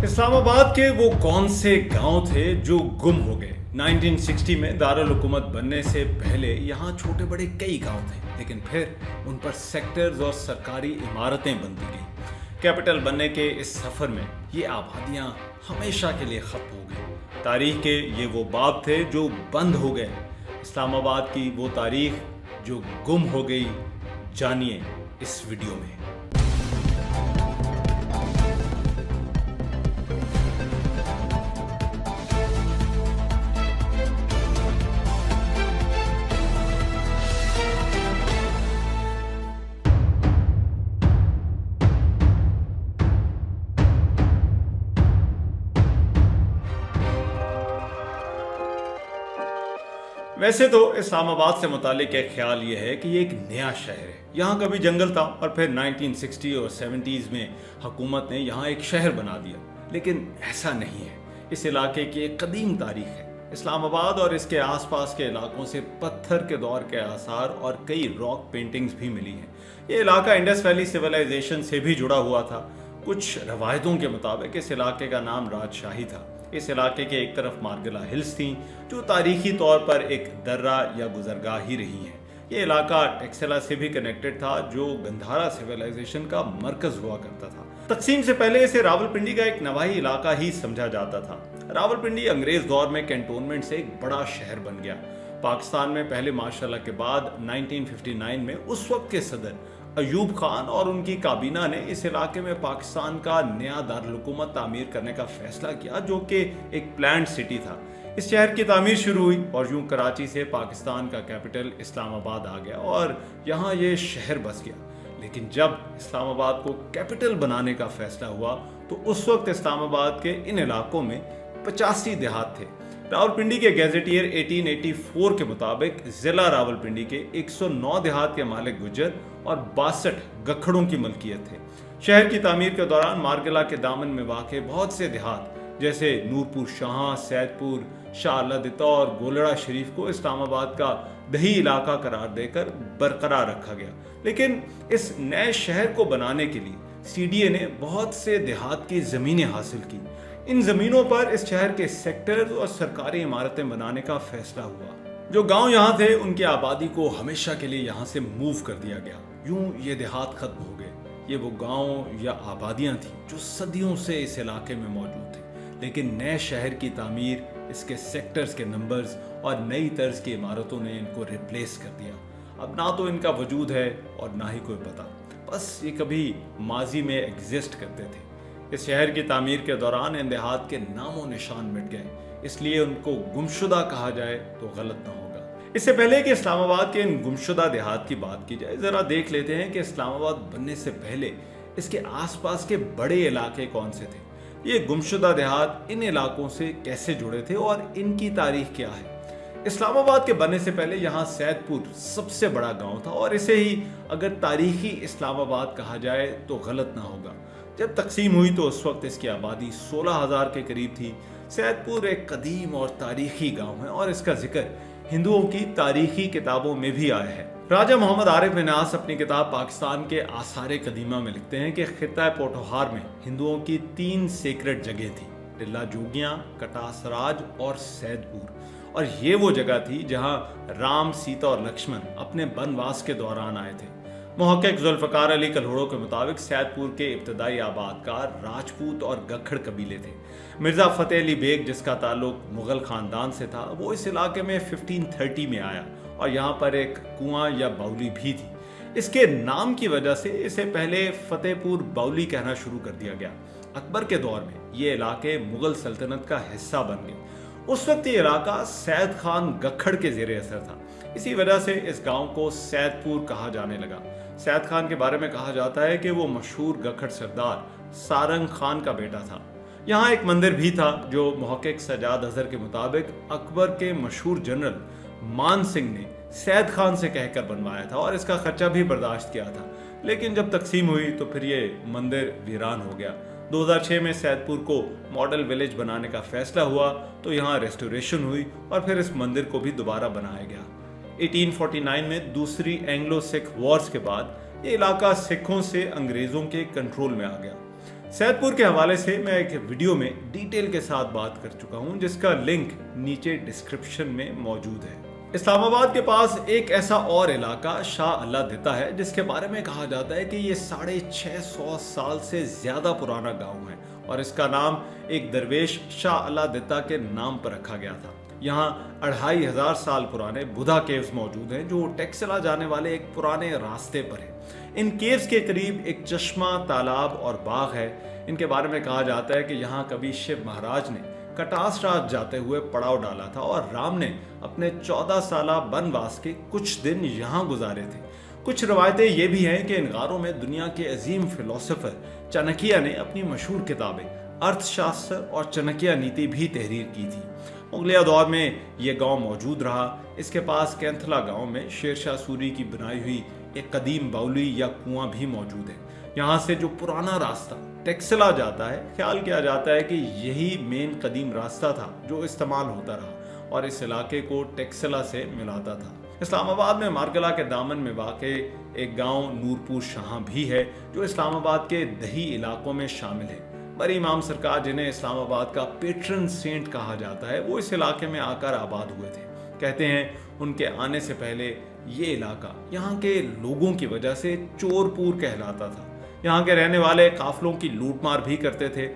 इस्लामाबाद के वो कौन से गांव थे जो गुम हो गए। 1960 में दारुल हुकूमत बनने से पहले यहाँ छोटे बड़े कई गांव थे, लेकिन फिर उन पर सेक्टर्स और सरकारी इमारतें बनती गई। कैपिटल बनने के इस सफर में ये आबादियाँ हमेशा के लिए खत्म हो गई। तारीख के ये वो बाब थे जो बंद हो गए। इस्लामाबाद की वो तारीख जो गुम हो गई, जानिए इस वीडियो में। वैसे तो इस्लामाबाद से मुतालिक एक ख्याल ये है कि ये एक नया शहर है। यहाँ कभी जंगल था और फिर 1960 और 70s में हुकूमत ने यहाँ एक शहर बना दिया, लेकिन ऐसा नहीं है। इस इलाके की एक कदीम तारीख है। इस्लामाबाद और इसके आसपास के इलाकों से पत्थर के दौर के आसार और कई रॉक पेंटिंग्स भी मिली हैं। ये इलाका इंडस वैली सिविलाइजेशन से भी जुड़ा हुआ था। कुछ रवायतों के मुताबिक इस इलाके का नाम राजशाही था। इस इलाके के एक तरफ मार्गला हिल्स थीं, जो तारीखी तौर पर एक दर्रा या गुजरगाह ही रही है। ये इलाका टेक्सला से भी कनेक्टेड था, जो गंधारा सिविलाइजेशन का मरकज हुआ करता था। तकसीम से पहले इसे रावलपिंडी का एक नवाही इलाका ही समझा जाता था। रावलपिंडी अंग्रेज दौर में कैंटोनमेंट से एक बड़ा शहर बन गया। पाकिस्तान में पहले मार्शल के बाद 1959 में उस वक्त के सदर अयूब खान और उनकी काबीना ने इस इलाके में पाकिस्तान का नया दारुल हुकूमत तामीर करने का फैसला किया, जो कि एक प्लान्ड सिटी था। इस शहर की तामीर शुरू हुई और यूं कराची से पाकिस्तान का कैपिटल इस्लामाबाद आ गया और यहाँ ये शहर बस गया। लेकिन जब इस्लामाबाद को कैपिटल बनाने का फैसला हुआ तो उस वक्त इस्लामाबाद के इन इलाकों में 85 देहात थे। रावलपिंडी के गैजेटियर 1884 के मुताबिक जिला रावलपिंडी के 109 देहात के मालिक गुज्जर और 62 गखड़ों की मलकियत थे। शहर की तामीर के दौरान मार्गला के दामन में वाक़े बहुत से देहात जैसे नूरपुर शाह, सैदपुर, शाह दिता और गोलड़ा शरीफ को इस्लामाबाद का दही इलाका करार देकर बरकरार रखा गया। लेकिन इस नए शहर को बनाने के लिए CDA ने बहुत से देहात की ज़मीनें हासिल की। इन ज़मीनों पर इस शहर के सेक्टर्स और सरकारी इमारतें बनाने का फैसला हुआ। जो गांव यहाँ थे उनकी आबादी को हमेशा के लिए यहाँ से मूव कर दिया गया। यूं ये देहात खत्म हो गए। ये वो गांव या आबादियाँ थीं जो सदियों से इस इलाके में मौजूद थे, लेकिन नए शहर की तामीर, इसके सेक्टर्स के नंबर्स और नई तर्ज की इमारतों ने इनको रिप्लेस कर दिया। अब ना तो इनका वजूद है और ना ही कोई पता, बस ये कभी माजी में एग्जिस्ट करते थे। इस शहर की तामीर के दौरान इन देहात के नामो निशान मिट गए, इसलिए उनको गुमशुदा कहा जाए तो गलत ना होगा। इससे पहले कि इस्लामाबाद के इन गुमशुदा देहात की बात की जाए, जरा देख लेते हैं कि इस्लामाबाद बनने से पहले इसके आसपास के बड़े इलाके कौन से थे। ये गुमशुदा देहात इन इलाकों से कैसे जुड़े थे और इनकी तारीख क्या है। इस्लामाबाद के बनने से पहले यहाँ सैदपुर सबसे बड़ा गांव था और इसे ही अगर तारीखी इस्लामाबाद कहा जाए तो गलत ना होगा। जब तकसीम हुई तो उस वक्त इसकी आबादी 16,000 के करीब थी। सैदपुर एक कदीम और तारीखी गांव है और इसका जिक्र हिंदुओं की तारीखी किताबों में भी आया है। राजा मोहम्मद आरिफ मिनास अपनी किताब पाकिस्तान के आसार कदीमा में लिखते हैं कि खित्ता पोठोहार में हिंदुओं की 3 सेक्रेट जगह थी, टिल्ला जोगियां, कटासराज और सैदपुर। और ये वो जगह थी जहां राम, सीता और लक्ष्मण अपने वनवास के दौरान आए थे। मुहक्किक जुल्फ़कार अली कल्होड़ो के मुताबिक सैदपुर के इब्तदाई आबादकार राजपूत और गखड़ कबीले थे। मिर्ज़ा फ़तेह अली बेग, जिसका ताल्लुक मुग़ल ख़ानदान से था, वो इस इलाके में 1530 में आया और यहाँ पर एक कुआं या बाउली भी थी। इसके नाम की वजह से इसे पहले फतेहपुर बाउली कहना शुरू कर दिया गया। अकबर के दौर में ये इलाके मुग़ल सल्तनत का हिस्सा बन गए। उस वक्त ये इलाका सैद खान गखड़ के ज़ेरे असर था। इसी वजह से इस गांव को सैदपुर कहा जाने लगा। सैद खान के बारे में कहा जाता है कि वो मशहूर गखड़ सरदार सारंग खान का बेटा था। यहाँ एक मंदिर भी था जो मुहक्किक सजाद अजहर के मुताबिक अकबर के मशहूर जनरल मान सिंह ने सैद खान से कहकर बनवाया था और इसका खर्चा भी बर्दाश्त किया था। लेकिन जब तकसीम हुई तो फिर ये मंदिर वीरान हो गया। 2006 में सैदपुर को मॉडल विलेज बनाने का फैसला हुआ तो यहाँ रेस्टोरेशन हुई और फिर इस मंदिर को भी दोबारा बनाया गया। 1849 में दूसरी एंग्लो सिख वॉर्स के बाद ये इलाका सिखों से अंग्रेजों के कंट्रोल में आ गया। सैदपुर के हवाले से मैं एक वीडियो में डिटेल के साथ बात कर चुका हूं, जिसका लिंक नीचे डिस्क्रिप्शन में मौजूद है। इस्लामाबाद के पास एक ऐसा और इलाका शाह अल्लाह दिता है, जिसके बारे में कहा जाता है कि ये 650 साल से ज्यादा पुराना गांव है और इसका नाम एक दरवेश शाह अल्लाह दिता के नाम पर रखा गया था। यहाँ 2500 साल पुराने बुधा केव्स मौजूद हैं, जो टेक्सला जाने वाले एक पुराने रास्ते पर है। इन केव्स के करीब एक चश्मा, तालाब और बाग है। इनके बारे में कहा जाता है कि यहाँ कभी शिव महाराज ने कटास राज जाते हुए पड़ाव डाला था और राम ने अपने 14 साला वनवास के कुछ दिन यहाँ गुजारे थे। कुछ रवायतें ये भी हैं कि इन गारों में दुनिया के अजीम फिलोसोफर चाणक्य ने अपनी मशहूर किताबें अर्थशास्त्र और चाणक्य नीति भी तहरीर की थी। मुगलिया दौर में यह गांव मौजूद रहा। इसके पास कैंथला गांव में शेरशाह सूरी की बनाई हुई एक कदीम बाउली या कुआं भी मौजूद है। यहाँ से जो पुराना रास्ता टेक्सला जाता है, ख्याल किया जाता है कि यही मेन कदीम रास्ता था जो इस्तेमाल होता रहा और इस इलाके को टेक्सला से मिलाता था। इस्लामाबाद में मारगला के दामन में वाक़े एक गांव नूरपुर शाह भी है, जो इस्लामाबाद के दही इलाकों में शामिल है। बड़ी इमाम सरकार, जिन्हें इस्लामाबाद का पेट्रन सेंट कहा जाता है, वो इस इलाके में आकर आबाद हुए थे। कहते हैं उनके आने से पहले ये इलाका यहाँ के लोगों की वजह से चोरपुर कहलाता था। यहाँ के रहने वाले काफिलों की लूटमार भी करते थे,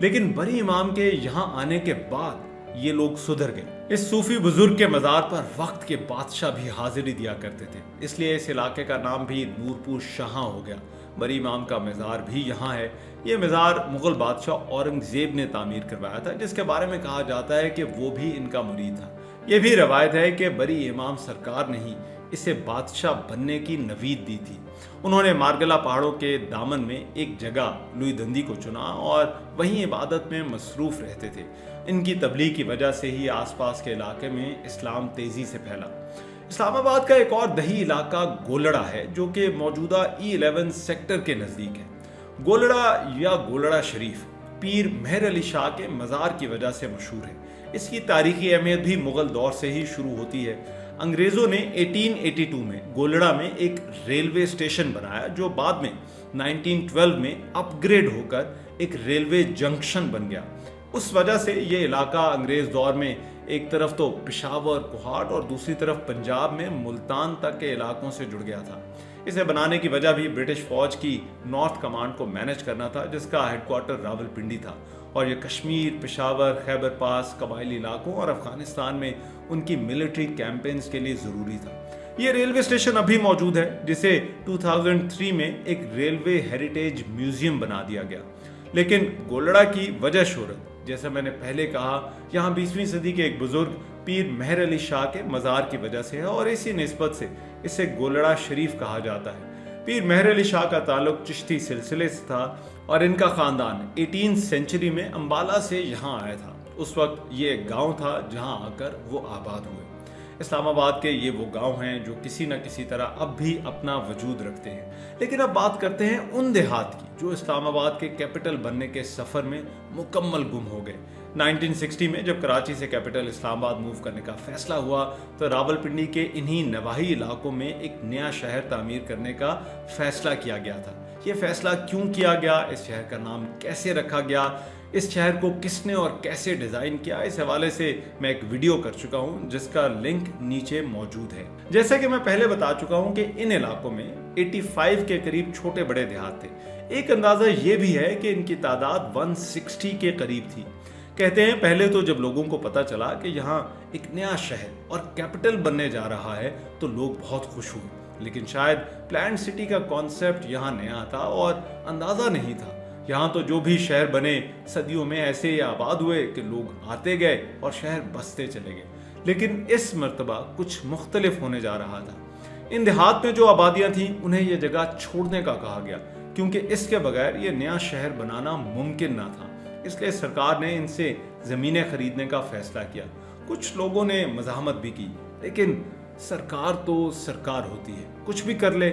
लेकिन बड़ी इमाम के यहाँ आने के बाद ये लोग सुधर गए। इस सूफी बुजुर्ग के मजार पर वक्त के बादशाह भी हाजिरी दिया करते थे, इसलिए इस इलाके का नाम भी नूरपुर शाह हो गया। बड़ी इमाम का मजार भी यहाँ है। ये मजार मुगल बादशाह औरंगजेब ने तामीर करवाया था, जिसके बारे में कहा जाता है कि वो भी इनका मुरीद था। ये भी रवायत है कि बड़ी इमाम सरकार ने ही इसे बादशाह बनने की नवीद दी थी। उन्होंने मारगला पहाड़ों के दामन में एक जगह लुईदंदी को चुना और वहीं इबादत में मसरूफ रहते थे। इनकी तबलीग की वजह से ही आसपास के इलाके में इस्लाम तेजी से फैला। इस्लामाबाद का एक और दही इलाका गोलड़ा है, जो कि मौजूदा E11 सेक्टर के नजदीक है। गोलड़ा या गोलड़ा शरीफ पीर मेहर अली शाह के मजार की वजह से मशहूर है। इसकी तारीखी अहमियत भी मुगल दौर से ही शुरू होती है। अंग्रेजों ने 1882 में गोलड़ा में एक रेलवे स्टेशन बनाया, जो बाद में 1912 में अपग्रेड होकर एक रेलवे जंक्शन बन गया। उस वजह से ये इलाका अंग्रेज दौर में एक तरफ तो पेशावर, कोहाट और दूसरी तरफ पंजाब में मुल्तान तक के इलाकों से जुड़ गया था। इसे बनाने की वजह भी ब्रिटिश फौज की नॉर्थ कमांड को मैनेज करना था, जिसका हेडक्वार्टर रावलपिंडी था, और ये कश्मीर, पेशावर, खैबर पास, कबायली इलाकों और अफगानिस्तान में उनकी मिलिट्री कैंपेन्स के लिए ज़रूरी था। ये रेलवे स्टेशन अभी मौजूद है, जिसे 2003 में एक रेलवे हेरिटेज म्यूजियम बना दिया गया। लेकिन गोलड़ा की वजह शोहरत, जैसे मैंने पहले कहा, यहाँ 20वीं सदी के एक बुजुर्ग पीर मेहर अली शाह के मजार की वजह से है और इसी निस्बत से इसे गोलड़ा शरीफ कहा जाता है। पीर मेहर अली शाह का ताल्लुक चिश्ती सिलसिले से था और इनका खानदान 18th सेंचुरी में अंबाला से यहाँ आया था। उस वक्त ये एक गांव था जहाँ आकर वो आबाद हुए। इस्लामाबाद के ये वो गांव हैं जो किसी न किसी तरह अब भी अपना वजूद रखते हैं। लेकिन अब बात करते हैं उन देहात की जो इस्लामाबाद के कैपिटल बनने के सफर में मुकम्मल गुम हो गए। 1960 में जब कराची से कैपिटल इस्लामाबाद मूव करने का फैसला हुआ, तो रावलपिंडी के इन्हीं नवाही इलाकों में एक नया शहर तामीर करने का फैसला किया गया था। ये फैसला क्यों किया गया, इस शहर का नाम कैसे रखा गया, इस शहर को किसने और कैसे डिजाइन किया, इस हवाले से मैं एक वीडियो कर चुका हूं, जिसका लिंक नीचे मौजूद है। जैसे कि मैं पहले बता चुका हूं कि इन इलाकों में 85 के करीब छोटे बड़े देहात थे। एक अंदाजा ये भी है कि इनकी तादाद 160 के करीब थी। कहते हैं पहले तो जब लोगों को पता चला कि यहाँ एक नया शहर और कैपिटल बनने जा रहा है, तो लोग बहुत खुश हुए। लेकिन शायद प्लान्ड सिटी का कॉन्सेप्ट यहाँ नया था और अंदाजा नहीं था। यहाँ तो जो भी शहर बने सदियों में ऐसे ही आबाद हुए कि लोग आते गए और शहर बसते चले गए। लेकिन इस मर्तबा कुछ मुख्तलिफ होने जा रहा था। इन देहात में जो आबादियां थीं, उन्हें यह जगह छोड़ने का कहा गया, क्योंकि इसके बगैर ये नया शहर बनाना मुमकिन ना था। इसलिए सरकार ने इनसे जमीनें खरीदने का फैसला किया। कुछ लोगों ने मज़ाहमत भी की, लेकिन सरकार तो सरकार होती है, कुछ भी कर ले।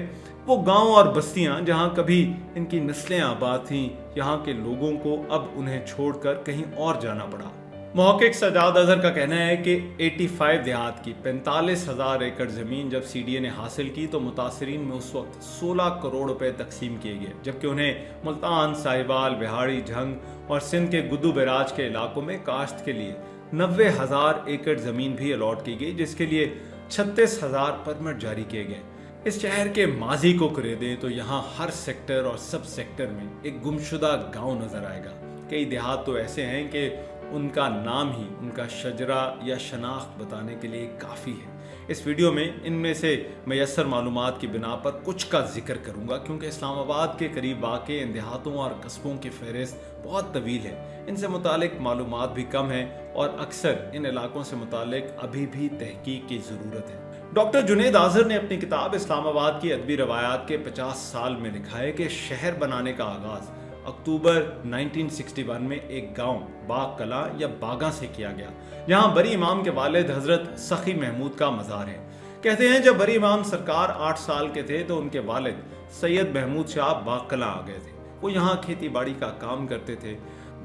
वो गांव और बस्तियां जहां कभी इनकी नस्लें आबाद थीं, यहाँ के लोगों को अब उन्हें छोड़कर कहीं और जाना पड़ा। محقق सजाद अजहर का कहना है कि 85 देहात की 45,000 एकड़ ज़मीन जब सीडीए ने हासिल की तो मुतासरीन में उस वक्त 16 करोड़ रुपए तकसीम किए गए, जबकि उन्हें मुल्तान, साहिवाल, बिहाड़ी, झंग और सिंध के गुद्दू बैराज के इलाकों में काश्त के लिए 90,000 एकड़ ज़मीन भी अलॉट की गई, जिसके लिए 36,000 परमिट जारी किए गए। इस शहर के माजी को खरीदें तो यहाँ हर सेक्टर और सब सेक्टर में एक गुमशुदा गांव नजर आएगा। कई देहात तो ऐसे हैं कि उनका नाम ही उनका शजरा या शनाख्त बताने के लिए काफ़ी है। इस वीडियो में इनमें से मैसर मालूमात की बिना पर कुछ का जिक्र करूंगा, क्योंकि इस्लामाबाद के करीब वाक़े इन देहातों और कस्बों की फहरिस्त बहुत तवील है। इनसे मुतालिक मालूमात भी कम है और अक्सर इन इलाकों से मुतालिक अभी भी तहकीक की ज़रूरत है। डॉक्टर जुनेद आज़र ने अपनी किताब इस्लामाबाद की अदबी रवायात के 50 साल में लिखा है कि शहर बनाने का आगाज़ अक्टूबर 1961 में एक गांव बाग कला या बागा से किया गया, जहां बरी इमाम के वालिद हजरत सखी महमूद का मज़ार है। कहते हैं जब बरी इमाम सरकार 8 साल के थे तो उनके वालिद सैयद महमूद शाह बाग कला आ गए थे। वो यहाँ खेती बाड़ी का काम करते थे।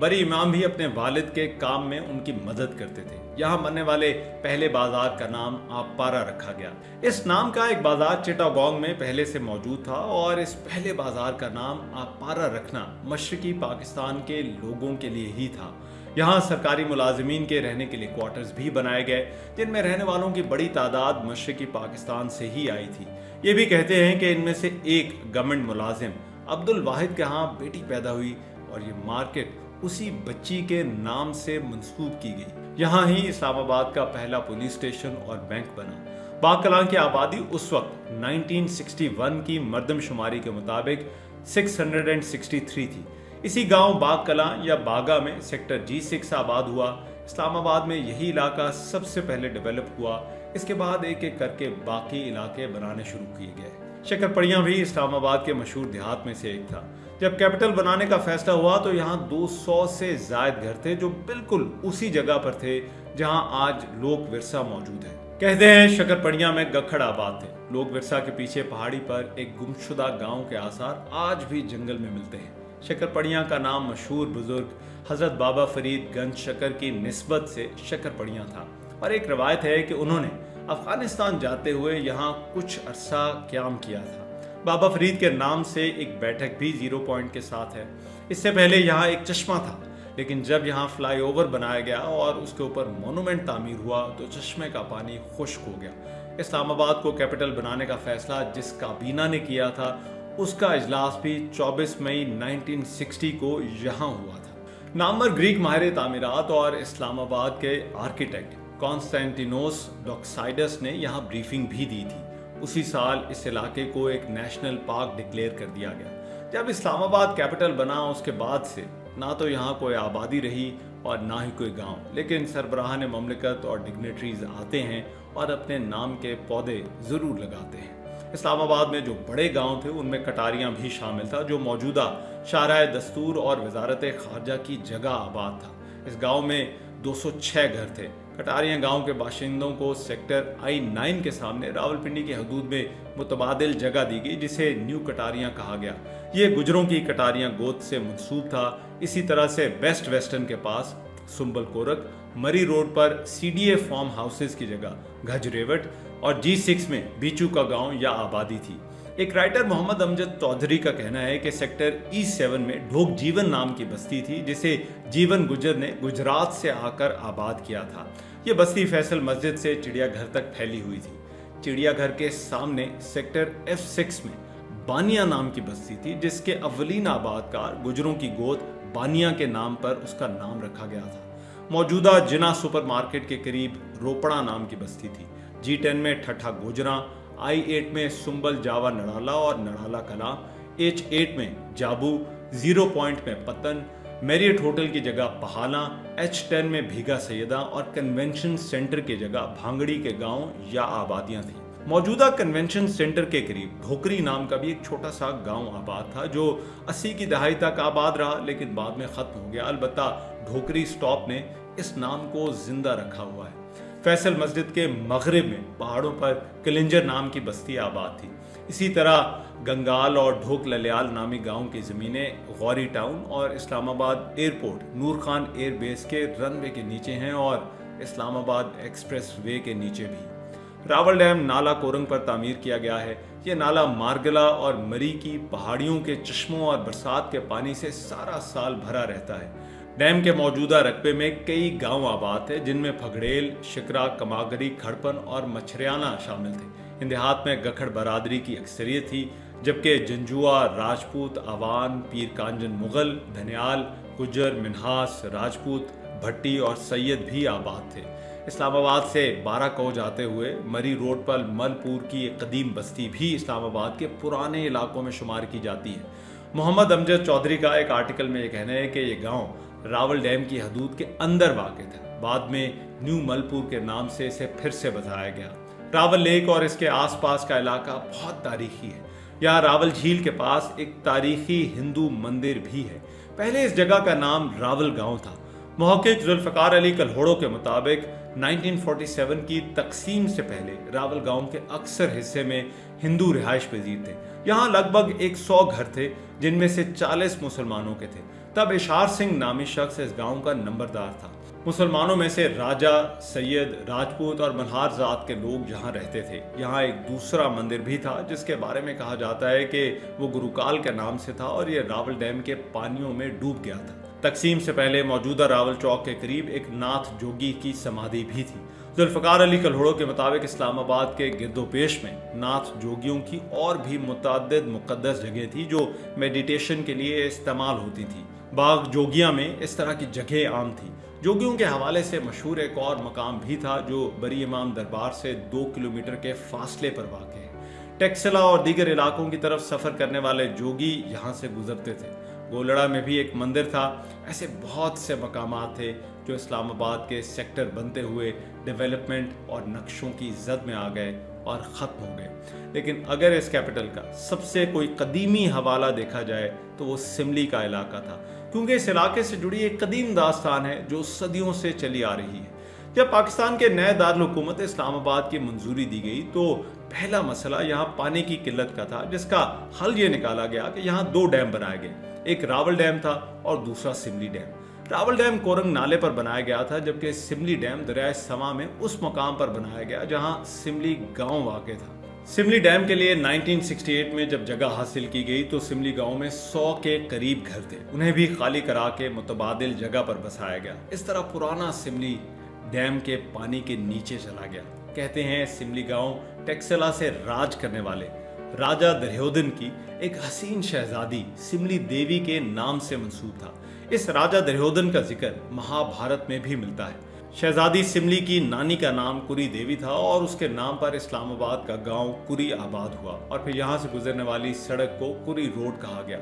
बरी इमाम भी अपने वालिद के काम में उनकी मदद करते थे। यहाँ बनने वाले पहले बाजार का नाम आपपारा रखा गया। इस नाम का एक बाजार चिटागोंग में पहले से मौजूद था और इस पहले बाजार का नाम आपपारा रखना मशरकी पाकिस्तान के लोगों के लिए ही था। यहाँ सरकारी मुलाजिमीन के रहने के लिए क्वार्टर्स भी बनाए गए, जिनमें रहने वालों की बड़ी तादाद मशरकी पाकिस्तान से ही आई थी। ये भी कहते हैं कि इनमें से एक गवर्नमेंट मुलाजिम अब्दुल वाहिद के यहाँ बेटी पैदा हुई और ये मार्केट उसी बच्ची के नाम से मंसूब की गई। यहाँ ही इस्लामाबाद का पहला पुलिस स्टेशन और बैंक बना। बाग कलां की आबादी उस वक्त 1961 की मर्दमशुमारी के मुताबिक 663 थी। इसी गांव बाग कलां या बागा में सेक्टर G6 आबाद हुआ। इस्लामाबाद में यही इलाका सबसे पहले डेवलप हुआ। इसके बाद एक एक करके बाकी इलाके बनाने शुरू किए गए। शक्करपड़ियाँ भी इस्लामाबाद के मशहूर देहात में से एक था। जब कैपिटल बनाने का फैसला हुआ तो यहाँ 200 से जायद घर थे, जो बिल्कुल उसी जगह पर थे जहाँ आज लोक विरसा मौजूद है। कहते हैं शक्करपड़ियाँ में गखड़ आबाद थे। लोक विरसा के पीछे पहाड़ी पर एक गुमशुदा गांव के आसार आज भी जंगल में मिलते हैं। शक्करपड़ियाँ का नाम मशहूर बुजुर्ग हजरत बाबा फरीद गंज शक्कर की निस्बत से शक्करपड़ियाँ था और एक रवायत है कि उन्होंने अफगानिस्तान जाते हुए यहाँ कुछ अरसा क़याम किया था। बाबा फरीद के नाम से एक बैठक भी 0 पॉइंट के साथ है। इससे पहले यहाँ एक चश्मा था, लेकिन जब यहाँ फ्लाईओवर बनाया गया और उसके ऊपर मोनूमेंट तामीर हुआ तो चश्मे का पानी खुश्क हो गया। इस्लामाबाद को कैपिटल बनाने का फैसला जिस काबीना ने किया था, उसका इजलास भी 24 मई 1960 को यहाँ हुआ था। नामवर ग्रीक माहिर तामीरात और इस्लामाबाद के आर्किटेक्ट कॉन्स्टेंटिनोस डॉक्साइडस ने यहाँ ब्रीफिंग भी दी थी। उसी साल इस इलाके को एक नेशनल पार्क डिक्लेयर कर दिया गया। जब इस्लामाबाद कैपिटल बना उसके बाद से ना तो यहाँ कोई आबादी रही और ना ही कोई गांव, लेकिन सरबराहान ममलिकत और डिग्नेटरीज आते हैं और अपने नाम के पौधे ज़रूर लगाते हैं। इस्लामाबाद में जो बड़े गांव थे उनमें कटारियाँ भी शामिल था, जो मौजूदा शाहराह दस्तूर और वजारत खारजा की जगह आबाद था। इस गाँव में 206 घर थे। कटारियाँ गांव के बाशिंदों को सेक्टर I-9 के सामने रावलपिंडी की हदूद में मुतबादिल जगह दी गई, जिसे न्यू कटारियाँ कहा गया। ये गुजरों की कटारियाँ गोद से मंसूब था। इसी तरह से बेस्ट वेस्टर्न के पास सुंबल कोरक, मरी रोड पर CDA फार्म हाउसेस की जगह गजरेवट और G6 में बीचू का गांव या आबादी थी। एक राइटर मोहम्मद अमजद चौधरी का कहना है कि सेक्टर E7 में ढोक जीवन नाम की बस्ती थी, जिसे जीवन गुजर ने गुजरात से आकर आबाद किया था। ये बस्ती फैसल मस्जिद से चिड़ियाघर तक फैली हुई थी। चिड़ियाघर के सामने सेक्टर F6 में बानिया नाम की बस्ती थी, जिसके अव्वलीन आबादकार गुजरों की गोद बानिया के नाम पर उसका नाम रखा गया था। मौजूदा जिना सुपरमार्केट के करीब रोपड़ा नाम की बस्ती थी। G10 में ठठा गोजरा, I-8 में सुंबल जावा नड़ाला और नड़ाला कला, H-8 में जाबू, 0 पॉइंट में पतन, मैरियट होटल की जगह पहाना, H-10 में भीगा सैयदा और कन्वेंशन सेंटर की जगह भांगड़ी के गांव या आबादियां थी। मौजूदा कन्वेंशन सेंटर के करीब ढोकरी नाम का भी एक छोटा सा गांव आबाद था, जो 80 की दहाई तक आबाद रहा, लेकिन बाद में खत्म हो गया। अलबत्ता ढोकरी स्टॉप ने इस नाम को जिंदा रखा हुआ है। फैसल मस्जिद के मगरिब में पहाड़ों पर कलिंजर नाम की बस्ती आबाद थी। इसी तरह गंगाल और ढोक ललियाल नामी गांव की ज़मीनें गौरी टाउन और इस्लामाबाद एयरपोर्ट नूर खान एयर बेस के रनवे के नीचे हैं और इस्लामाबाद एक्सप्रेस वे के नीचे भी। रावल डैम नाला कोरंग पर तामीर किया गया है। ये नाला मारगला और मरी की पहाड़ियों के चश्मों और बरसात के पानी से सारा साल भरा रहता है। डैम के मौजूदा रकबे में कई गांव आबाद थे, जिनमें फगड़ेल, शिकरा, कमागरी, खड़पन और मछरियाना शामिल थे। इन देहात में गखड़ बरादरी की अक्सरियत थी, जबकि जंजुआ, राजपूत, अवान, पीर कांजन मुगल, धनियाल, गुज्जर, मिन्हास, राजपूत, भट्टी और सैयद भी आबाद थे। इस्लामाबाद से 12 कोह जाते हुए मरी रोड पर मलपुर की एक कदीम बस्ती भी इस्लामाबाद के पुराने इलाकों में शुमार की जाती है। मोहम्मद अमजद चौधरी का एक आर्टिकल में ये कहना है कि ये गांव रावल डैम की हदूद के अंदर वाक़ था। बाद में न्यू मलपुर के नाम से इसे फिर से बताया गया। रावल लेक और इसके आसपास का इलाका बहुत तारीखी है। यहाँ रावल झील के पास एक तारीखी हिंदू मंदिर भी है। पहले इस जगह का नाम रावल गांव था। मुहक्किक जुल्फ़िकार अली कल्होड़ो के मुताबिक 1947 की तकसीम से पहले रावल गांव के अक्सर हिस्से में हिंदू रिहाइश पजीर थे। यहाँ लगभग 100 घर थे, जिनमें से 40 मुसलमानों के थे। तब इशार सिंह नामी शख्स इस गांव का नंबरदार था। मुसलमानों में से राजा, सैयद, राजपूत और मल्हार जात के लोग यहाँ रहते थे। यहाँ एक दूसरा मंदिर भी था, जिसके बारे में कहा जाता है कि वो गुरुकाल के नाम से था और ये रावल डैम के पानियों में डूब गया था। तकसीम से पहले मौजूदा रावल चौक के करीब एक नाथ जोगी की समाधि भी थी। जुल्फ़िकार अली कल्होड़ो के मुताबिक इस्लामाबाद के गिरदोपेश में नाथ जोगियों की और भी मुतअद्दिद मुक़द्दस जगह थी जो मेडिटेशन के लिए इस्तेमाल होती थी। बाग जोगिया में इस तरह की जगह आम थी। जोगियों के हवाले से मशहूर एक और मकाम भी था जो बरी इमाम दरबार से 2 किलोमीटर के फासले पर वाक़ है। टेक्सला और दीगर इलाकों की तरफ सफ़र करने वाले जोगी यहाँ से गुजरते थे। गोलड़ा में भी एक मंदिर था। ऐसे बहुत से मकामात थे जो इस्लामाबाद के सेक्टर बनते हुए डेवलपमेंट और नक्शों की जद में आ गए और ख़त्म हो गए। लेकिन अगर इस कैपिटल का सबसे कोई कदीमी हवाला देखा जाए तो वो सिमली का इलाका था, क्योंकि इस इलाके से जुड़ी एक कदीम दास्तान है जो सदियों से चली आ रही है। जब पाकिस्तान के नए दारुल हुकूमत इस्लामाबाद की मंजूरी दी गई तो पहला मसला यहाँ पानी की किल्लत का था, जिसका हल ये निकाला गया कि यहाँ 2 डैम बनाए गए। एक रावल डैम था और दूसरा सिमली डैम। रावल डैम कोरंग नाले पर बनाया गया था, जबकि सिमली डैम दरिया समा में उस मकाम पर बनाया गया जहां सिमली गांव वाक़ था। सिमली डैम के लिए 1968 में जब जगह हासिल की गई तो सिमली गांव में 100 के करीब घर थे। उन्हें भी खाली करा के मुतबादिल जगह पर बसाया गया। इस तरह पुराना सिमली डैम के पानी के नीचे चला गया। कहते हैं सिमली गांव टेक्सला से राज करने वाले राजा दुर्योधन की एक हसीन शहजादी सिमली देवी के नाम से मंसूब था। इस राजा दुर्योधन का जिक्र महाभारत में भी मिलता है। शहजादी सिमली की नानी का नाम कुरी देवी था और उसके नाम पर इस्लामाबाद का गांव कुरी आबाद हुआ और फिर यहाँ से गुजरने वाली सड़क को कुरी रोड कहा गया।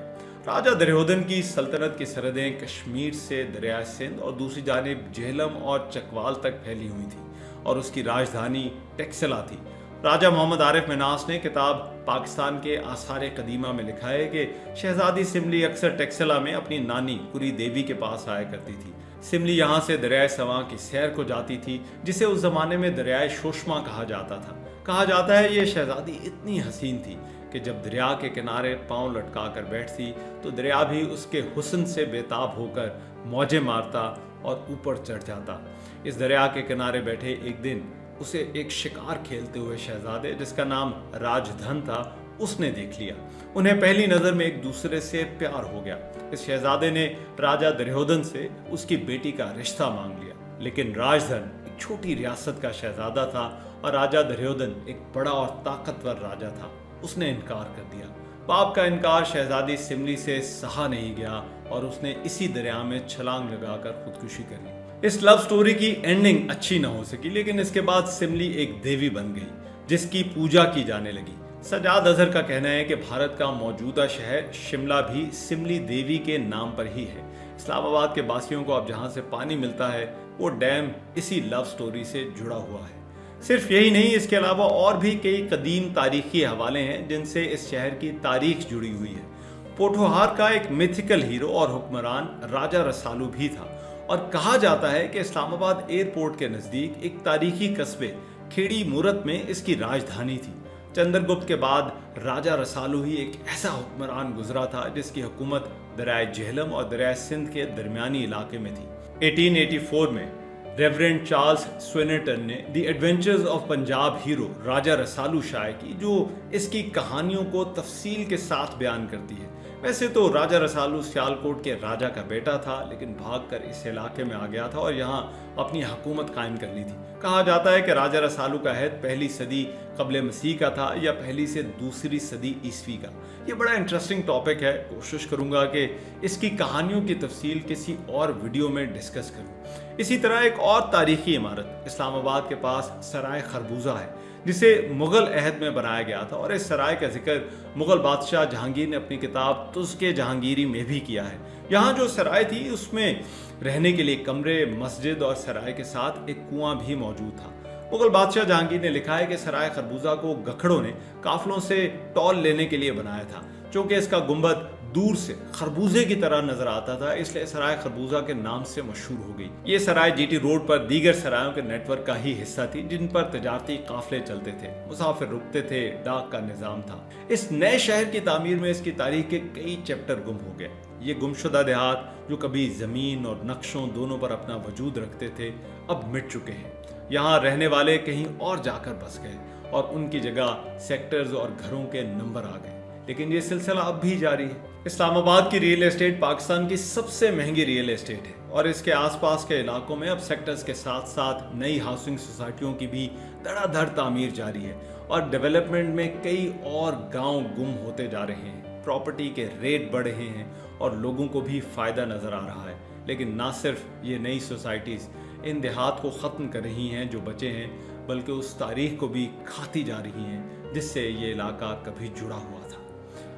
राजा दुर्योधन की सल्तनत की सरहदें कश्मीर से दरिया सिंध और दूसरी जानिब झेलम और चकवाल तक फैली हुई थी और उसकी राजधानी टेक्सला थी। राजा मोहम्मद आरिफ मिनास ने किताब पाकिस्तान के आसार कदीमा में लिखा है कि शहजादी सिमली अक्सर टेक्सला में अपनी नानी कुरी देवी के पास आया करती थी। सिमली यहाँ से दरियाए सवा की सैर को जाती थी, जिसे उस जमाने में दरियाए शोशमा कहा जाता था। कहा जाता है ये शहजादी इतनी हसीन थी कि जब दरिया के किनारे पांव लटका कर बैठती तो दरिया भी उसके हुस्न से बेताब होकर मौजें मारता और ऊपर चढ़ जाता। इस दरिया के किनारे बैठे एक दिन उसे एक शिकार खेलते हुए शहजादे, जिसका नाम राजधन था, उसने देख लिया। उन्हें पहली नजर में एक दूसरे से प्यार हो गया। इस शहजादे ने राजा दुर्योधन से उसकी बेटी का रिश्ता मांग लिया, लेकिन राजधन एक छोटी रियासत का शहजादा था और राजा दुर्योधन एक बड़ा और ताकतवर राजा था। उसने इनकार कर दिया। बाप का इनकार शहजादी सिमली से सहा नहीं गया और उसने इसी दरिया में छलांग लगाकर खुदकुशी कर ली। इस लव स्टोरी की एंडिंग अच्छी ना हो सकी, लेकिन इसके बाद सिमली एक देवी बन गई जिसकी पूजा की जाने लगी। सजाद अजहर का कहना है कि भारत का मौजूदा शहर शिमला भी सिमली देवी के नाम पर ही है। इस्लामाबाद के बासियों को अब जहां से पानी मिलता है वो डैम इसी लव स्टोरी से जुड़ा हुआ है। सिर्फ यही नहीं, इसके अलावा और भी कई कदीम तारीखी हवाले हैं जिनसे इस शहर की तारीख जुड़ी हुई है। पोठोहार का एक मिथिकल हीरो और हुक्मरान राजा रसालू भी था और कहा जाता है कि इस्लामाबाद एयरपोर्ट के नज़दीक एक तारीखी कस्बे खेड़ी मूरत में इसकी राजधानी थी। चंद्रगुप्त के बाद राजा रसालू ही एक ऐसा हुक्मरान गुजरा था जिसकी हुकूमत दरियाए झेलम और दरियाए सिंध के दरमियानी इलाके में थी। 1884 में रेवरेंड चार्ल्स स्विनटन ने the adventures of Punjab hero Raja Rasalu शाये की, जो इसकी कहानियों को तफसील के साथ बयान करती है। वैसे तो राजा रसालू सियालकोट के राजा का बेटा था, लेकिन भागकर इस इलाके में आ गया था और यहाँ अपनी हुकूमत कायम कर ली थी। कहा जाता है कि राजा रसालू का अहद पहली सदी कबल मसीह का था या पहली से दूसरी सदी ईस्वी का। ये बड़ा इंटरेस्टिंग टॉपिक है, कोशिश करूंगा कि इसकी कहानियों की तफसील किसी और वीडियो में डिस्कस करूं। इसी तरह एक और तारीखी इमारत इस्लामाबाद के पास सराय खरबूजा है, जिसे मुगल अहद में बनाया गया था, और इस सराय का जिक्र मुगल बादशाह जहांगीर ने अपनी किताब तुज़्के जहांगीरी में भी किया है। यहाँ जो सराय थी उसमें रहने के लिए कमरे, मस्जिद और सराय के साथ एक कुआं भी मौजूद था। मुगल बादशाह जहांगीर ने लिखा है कि सराय खरबूजा को गखड़ों ने काफिलों से टॉल लेने के लिए बनाया था। चूंकि इसका गुंबद दूर से खरबूजे की तरह नजर आता था, इसलिए सराय खरबूजा के नाम से मशहूर हो गई। ये सराय जीटी रोड पर दीगर सरायों के नेटवर्क का ही हिस्सा थी, जिन पर तजारती काफिले चलते थे, मुसाफिर रुकते थे, डाक का निजाम था। इस नए शहर की तामीर में इसकी तारीख के कई चैप्टर गुम हो गए। ये गुमशुदा देहात जो कभी जमीन और नक्शों दोनों पर अपना वजूद रखते थे, अब मिट चुके हैं। यहाँ रहने वाले कहीं और जाकर बस गए और उनकी जगह सेक्टर्स और घरों के नंबर आ गए, लेकिन ये सिलसिला अब भी जारी है। इस्लामाबाद की रियल एस्टेट पाकिस्तान की सबसे महंगी रियल एस्टेट है और इसके आसपास के इलाकों में अब सेक्टर्स के साथ साथ नई हाउसिंग सोसाइटियों की भी धड़ाधड़ तामीर जारी है और डेवलपमेंट में कई और गांव गुम होते जा रहे हैं। प्रॉपर्टी के रेट बढ़ रहे हैं और लोगों को भी फायदा नजर आ रहा है। लेकिन ना सिर्फ ये नई सोसाइटीज इन देहात को ख़त्म कर रही हैं जो बचे हैं, बल्कि उस तारीख को भी खाती जा रही हैं जिससे ये इलाका कभी जुड़ा हुआ था।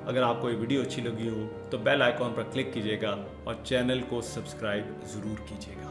अगर आपको ये वीडियो अच्छी लगी हो तो बेल आइकॉन पर क्लिक कीजिएगा और चैनल को सब्सक्राइब ज़रूर कीजिएगा।